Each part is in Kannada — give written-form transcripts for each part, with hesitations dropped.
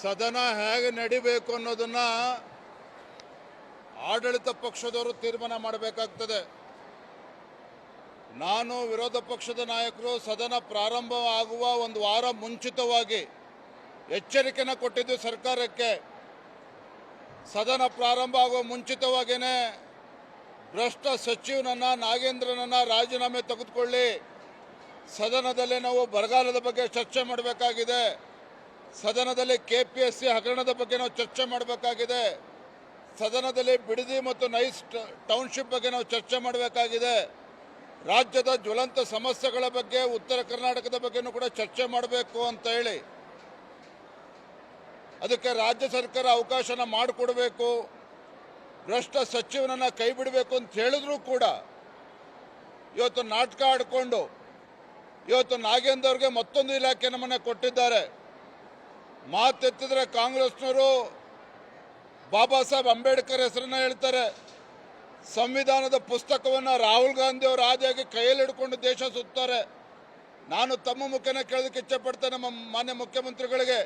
ಸದನ ಹೇಗೆ ನಡಿಬೇಕು ಅನ್ನೋದನ್ನ ಆಡಳಿತ ಪಕ್ಷದವರು ತೀರ್ಮಾನ ಮಾಡಬೇಕಾಗ್ತದೆ. ನಾನು ವಿರೋಧ ಪಕ್ಷದ ನಾಯಕರು ಸದನ ಪ್ರಾರಂಭ ಆಗುವ ಒಂದು ವಾರ ಮುಂಚಿತವಾಗಿ ಎಚ್ಚರಿಕೆನ ಕೊಟ್ಟಿದ್ದು ಸರ್ಕಾರಕ್ಕೆ. ಸದನ ಪ್ರಾರಂಭ ಆಗುವ ಮುಂಚಿತವಾಗಿಯೇ ಭ್ರಷ್ಟ ಸಚಿವನನ್ನ ನಾಗೇಂದ್ರನನ್ನ ರಾಜೀನಾಮೆ ತೆಗೆದುಕೊಳ್ಳಿ, ಸದನದಲ್ಲಿ ನಾವು ಬರಗಾಲದ ಬಗ್ಗೆ ಚರ್ಚೆ ಮಾಡಬೇಕಾಗಿದೆ, ಸದನದಲ್ಲಿ ಕೆಪಿಎಸ್ಸಿ ಹಗರಣದ ಬಗ್ಗೆ ನಾವು ಚರ್ಚೆ ಮಾಡಬೇಕಾಗಿದೆ, ಸದನದಲ್ಲಿ ಬಿಡದಿ ಮತ್ತು ನೈಸ್ ಟೌನ್ಶಿಪ್ ಬಗ್ಗೆ ನಾವು ಚರ್ಚೆ ಮಾಡಬೇಕಾಗಿದೆ, ರಾಜ್ಯದ ಜ್ವಲಂತ ಸಮಸ್ಯೆಗಳ ಬಗ್ಗೆ ಉತ್ತರ ಕರ್ನಾಟಕದ ಬಗ್ಗೆನೂ ಕೂಡ ಚರ್ಚೆ ಮಾಡಬೇಕು ಅಂತ ಹೇಳಿ ಅದಕ್ಕೆ ರಾಜ್ಯ ಸರ್ಕಾರ ಅವಕಾಶನ ಮಾಡಿಕೊಡಬೇಕು, ಭ್ರಷ್ಟ ಸಚಿವನನ್ನ ಕೈ ಬಿಡಬೇಕು ಅಂತ ಹೇಳಿದ್ರು ಕೂಡ ಇವತ್ತು ನಾಟಕ ಆಡಿಕೊಂಡು ಇವತ್ತು ನಾಗೇಂದ್ರ ಅವ್ರಿಗೆ ಮತ್ತೊಂದು ಇಲಾಖೆ ನಮ್ಮನ್ನ ಕೊಟ್ಟಿದ್ದಾರೆ. ಮಾತೆತ್ತಿದ್ರೆ ಕಾಂಗ್ರೆಸ್ನವರು ಬಾಬಾ ಸಾಹೇಬ್ ಅಂಬೇಡ್ಕರ್ ಹೆಸರನ್ನ ಹೇಳ್ತಾರೆ. ಸಂವಿಧಾನದ ಪುಸ್ತಕವನ್ನು ರಾಹುಲ್ ಗಾಂಧಿ ಅವರು ಆದಿಯಾಗಿ ಕೈಯಲ್ಲಿ ಹಿಡ್ಕೊಂಡು ದೇಶ ಸುತ್ತಾರೆ. ನಾನು ತಮ್ಮ ಮುಖೇನ ಕೇಳೋದಕ್ಕೆ ಇಚ್ಛೆಪಡ್ತೇನೆ ನಮ್ಮ ಮಾನ್ಯ ಮುಖ್ಯಮಂತ್ರಿಗಳಿಗೆ,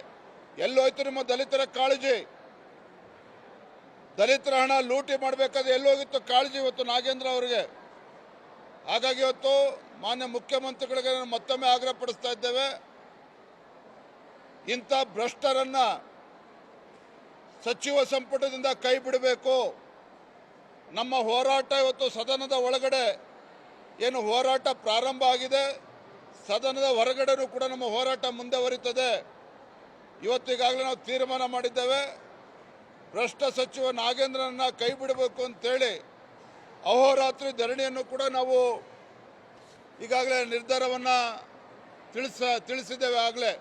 ಎಲ್ಲೋಯ್ತು ನಿಮ್ಮ ದಲಿತರ ಕಾಳಜಿ? ದಲಿತರ ಹಣ ಲೂಟಿ ಮಾಡಬೇಕಾದ್ರೆ ಎಲ್ಲೋಗಿತ್ತು ಕಾಳಜಿ ಇವತ್ತು ನಾಗೇಂದ್ರ ಅವರಿಗೆ? ಹಾಗಾಗಿ ಇವತ್ತು ಮಾನ್ಯ ಮುಖ್ಯಮಂತ್ರಿಗಳಿಗೆ ಮತ್ತೊಮ್ಮೆ ಆಗ್ರಹ ಪಡಿಸ್ತಾ ಇದ್ದೇವೆ, ಇಂಥ ಭ್ರಷ್ಟರನ್ನ ಸಚಿವ ಸಂಪುಟದಿಂದ ಕೈ ಬಿಡಬೇಕು. ನಮ್ಮ ಹೋರಾಟ ಇವತ್ತು ಸದನದ ಒಳಗಡೆ ಏನು ಹೋರಾಟ ಪ್ರಾರಂಭ ಆಗಿದೆ, ಸದನದ ಹೊರಗಡೆನೂ ಕೂಡ ನಮ್ಮ ಹೋರಾಟ ಮುಂದುವರಿತದೆ. ಇವತ್ತು ಈಗಾಗಲೇ ನಾವು ತೀರ್ಮಾನ ಮಾಡಿದ್ದೇವೆ, ಭ್ರಷ್ಟ ಸಚಿವ ನಾಗೇಂದ್ರನನ್ನ ಕೈ ಬಿಡಬೇಕು ಅಂತೇಳಿ ಅಹೋರಾತ್ರಿ ಧರಣಿಯನ್ನು ಕೂಡ ನಾವು ಈಗಾಗಲೇ ನಿರ್ಧಾರವನ್ನು ತಿಳಿಸಿದ್ದೇವೆ. ಆಗಲೇ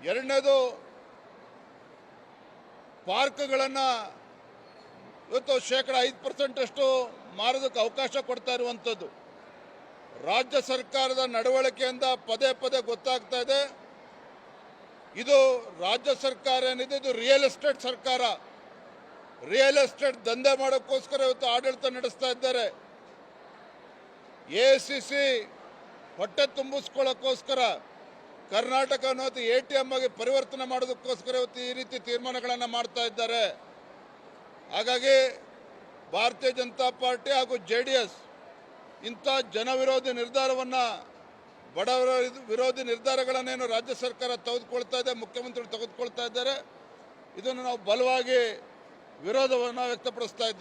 ಎರಡನೇದು, ಪಾರ್ಕ್ಗಳನ್ನು ಇವತ್ತು ಶೇಕಡ 5% ಮಾರೋದಕ್ಕೆ ಅವಕಾಶ ಕೊಡ್ತಾ ಇರುವಂಥದ್ದು ರಾಜ್ಯ ಸರ್ಕಾರದ ನಡವಳಿಕೆಯಿಂದ ಪದೇ ಪದೇ ಗೊತ್ತಾಗ್ತಾ ಇದೆ. ಇದು ರಾಜ್ಯ ಸರ್ಕಾರ ಏನಿದೆ ಇದು ರಿಯಲ್ ಎಸ್ಟೇಟ್ ಸರ್ಕಾರ. ರಿಯಲ್ ಎಸ್ಟೇಟ್ ದಂಧೆ ಮಾಡೋಕ್ಕೋಸ್ಕರ ಇವತ್ತು ಆಡಳಿತ ನಡೆಸ್ತಾ ಇದ್ದಾರೆ. ACC ಹೊಟ್ಟೆ ತುಂಬಿಸ್ಕೊಳ್ಳೋಕ್ಕೋಸ್ಕರ ಕರ್ನಾಟಕ ಅನ್ನೋದು ATM ಆಗಿ ಪರಿವರ್ತನೆ ಮಾಡೋದಕ್ಕೋಸ್ಕರ ಇವತ್ತು ಈ ರೀತಿ ತೀರ್ಮಾನಗಳನ್ನು ಮಾಡ್ತಾ ಇದ್ದಾರೆ. ಹಾಗಾಗಿ ಭಾರತೀಯ ಜನತಾ ಪಾರ್ಟಿ ಹಾಗೂ JDS ಇಂಥ ಜನವಿರೋಧಿ ನಿರ್ಧಾರವನ್ನು, ಬಡವರ ವಿರೋಧಿ ನಿರ್ಧಾರಗಳನ್ನೇನು ರಾಜ್ಯ ಸರ್ಕಾರ ತೆಗೆದುಕೊಳ್ತಾ ಇದೆ, ಮುಖ್ಯಮಂತ್ರಿಗಳು ತೆಗೆದುಕೊಳ್ತಾ ಇದ್ದಾರೆ, ಇದನ್ನು ನಾವು ಬಲವಾಗಿ ವಿರೋಧವನ್ನು ವ್ಯಕ್ತಪಡಿಸ್ತಾ ಇದ್ದೇವೆ.